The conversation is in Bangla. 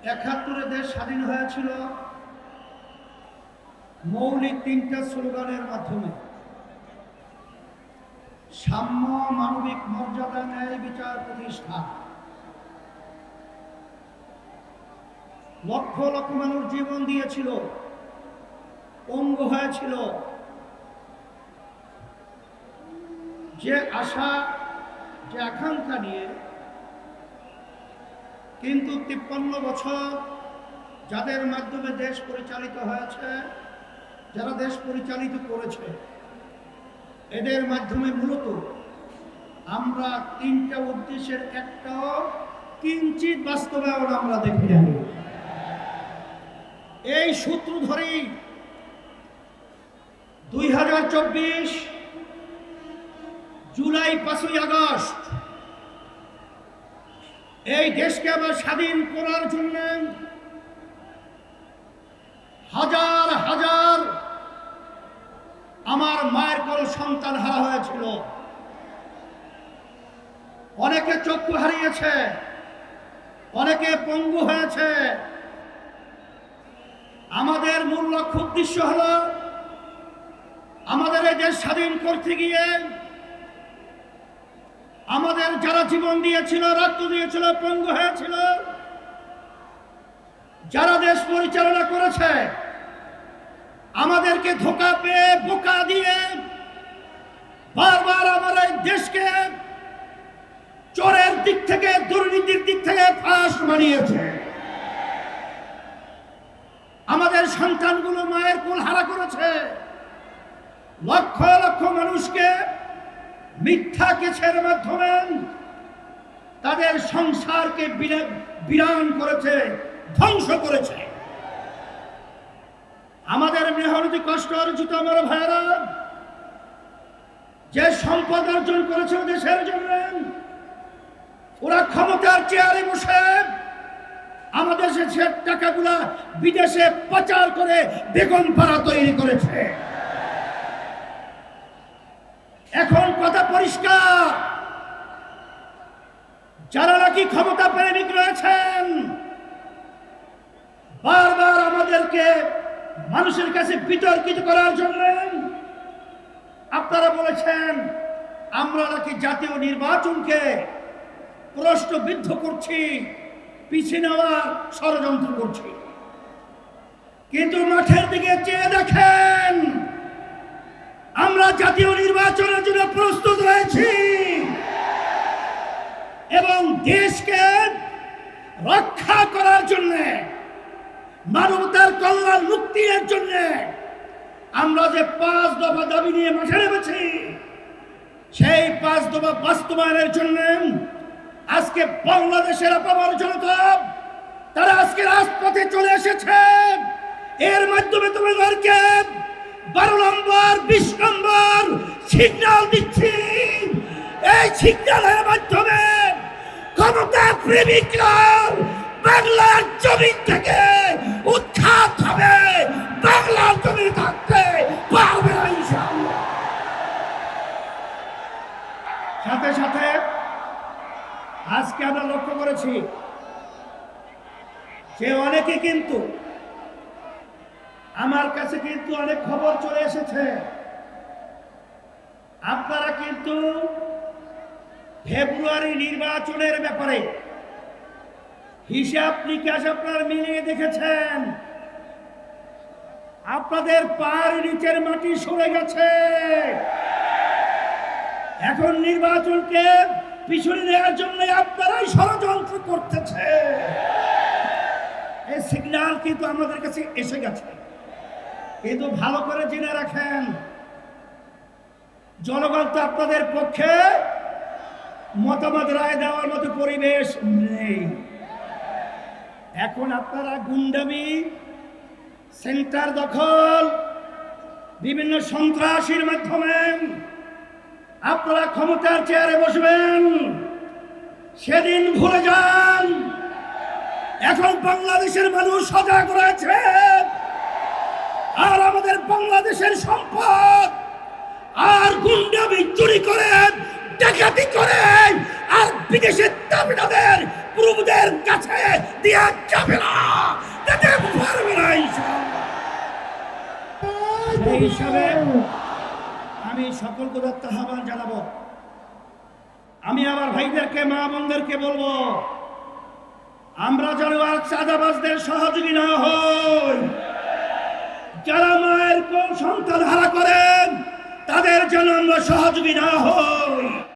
71-এ দেশ স্বাধীন হয়েছিল মৌলিক তিনটা স্লোগানের মাধ্যমে: সাম্য, মানবিক মর্যাদা, ন্যায় বিচার প্রতিষ্ঠা। লক্ষ লক্ষ মানুষ জীবন দিয়েছিল, পঙ্গু হয়েছিল। যে আশা, যে আকাঙ্ক্ষা নিয়ে কিন্তু 53 বছর যাদের মাধ্যমে দেশ পরিচালিত হয়েছে, যারা দেশ পরিচালিত করেছে, এদের মাধ্যমে মূলত আমরা তিনটা উদ্দেশ্যের একটাও কিঞ্চিত বাস্তবায়ন আমরা দেখি নাই। এই সূত্র ধরেই 2024 জুলাই 5ই আগস্ট এই দেশকে আবার স্বাধীন করার জন্য হাজার হাজার আমার মায়ের কোল সন্তান হারা হয়েছিল। অনেকে চক্ষু হারিয়েছে, অনেকে পঙ্গু হয়েছে। আমাদের মূল লক্ষ্য উদ্দেশ্য হলো আমাদের এই দেশ স্বাধীন করতে গিয়ে আমাদের যারা জীবন দিয়েছিল, রক্ত দিয়েছিল, পঙ্গু হয়েছিল, যারা দেশ পরিচালনা করেছে, আমাদেরকে ধোঁকা পেয়ে, বোকা দিয়ে বারবার আমার এই দেশকে চোরের দিক থেকে, দুর্নীতির দিক থেকে ফাঁস বানিয়েছে। আমাদের সন্তানগুলো মায়ের কোল হারা করেছে। লক্ষ লক্ষ মানুষকে মিথ্যা কেসের মাধ্যমে তাদের সংসারকে বিরান করেছে, ধ্বংস করেছে। আমাদের মেহনতি কষ্ট অর্জিত আমার ভাইয়েরা যে সম্পদ অর্জন করেছে দেশের জন্য, ওরা ক্ষমতার চেয়ারে বসে আমাদের দেশের টাকাগুলা বিদেশে পাচার করে বেগম পাড়া তৈরি করেছে। এখন কথা পরিষ্কার, যারা নাকি ক্ষমতা প্রেমিক রয়েছেন, বারবার আমাদেরকে মানুষের কাছে বিতর্কিত করার জন্য আপনারা বলেছেন আমরা নাকি জাতীয় নির্বাচনকে প্রশ্নবিদ্ধ করছি, পিছিয়ে নেওয়ার ষড়যন্ত্র করছি। কিন্তু মাঠের দিকে চেয়ে দেখেন, আমরা জাতীয় নির্বাচনের জন্য প্রস্তুত রয়েছি এবং দেশকে রক্ষা করার জন্য, মানবতার কল্যাণ মুক্তির জন্য আমরা যে 5 দফা দাবি নিয়ে মাঠে নেমেছি, সেই 5 দফা বাস্তবায়নের জন্য আজকে বাংলাদেশের আপামর জনতা তারা আজকে রাজপথে চলে এসেছে। এর মাধ্যমে তোমাদেরকে 12 নম্বর 20 নম্বর সিগন্যাল দিচ্ছি। এই সিগন্যালের মাধ্যমে ক্ষমতা প্রেমিকরা বাংলার জমিন থেকে উৎখাত হবে, বাংলার জমিন থাকতে পারবে না ইনশাআল্লাহ। সাথে সাথে আজকে আমরা লক্ষ্য করেছি যে অনেকে কিন্তু আমার কাছে কিন্তু অনেক খবর চলে এসেছে, আপনারা কিন্তু ফেব্রুয়ারি নির্বাচনের ব্যাপারে হিসাব নিকাশ আপনারা মিলিয়ে দেখেছেন। আপনাদের পায়ের নিচের মাটি সরে গেছে। এখন নির্বাচনকে পিছনে নেওয়ার জন্য আপনারাই ষড়যন্ত্র করতেছে। এই সিগন্যাল কিন্তু আমাদের কাছে এসে গেছে। কিন্তু ভালো করে জেনে রাখেন, জনগণ তো আপনাদের পক্ষে মতামত রায় দেওয়ার মতো পরিবেশ নেই। এখন আপনারা গুন্ডামি, সেন্টার দখল, বিভিন্ন সন্ত্রাসীর মাধ্যমে আপনারা ক্ষমতার চেয়ারে বসবেন, সেদিন ভুলে যান। এখন বাংলাদেশের মানুষ সজাগ রয়েছে, আর আমাদের বাংলাদেশের সম্পদ আর গুন্ডামি চুরি করে, ডাকাতি করে, আর বিদেশের দাবিদারদের প্রভুদের কাছে দিয়ে যাবে না, দিতে পারবে না ইনশাআল্লাহ। সেই হিসাবে আমি সকলকে আহ্বান জানাবো, আমি আমার ভাইদেরকে মা বোনদেরকে বলবো, আমরা যেন আর চাঁদাবাজদের সহযোগী না হই। যারা মায়ের কোন সন্তান হারা করেন তাদের যেন আমরা সহযোগী না হই।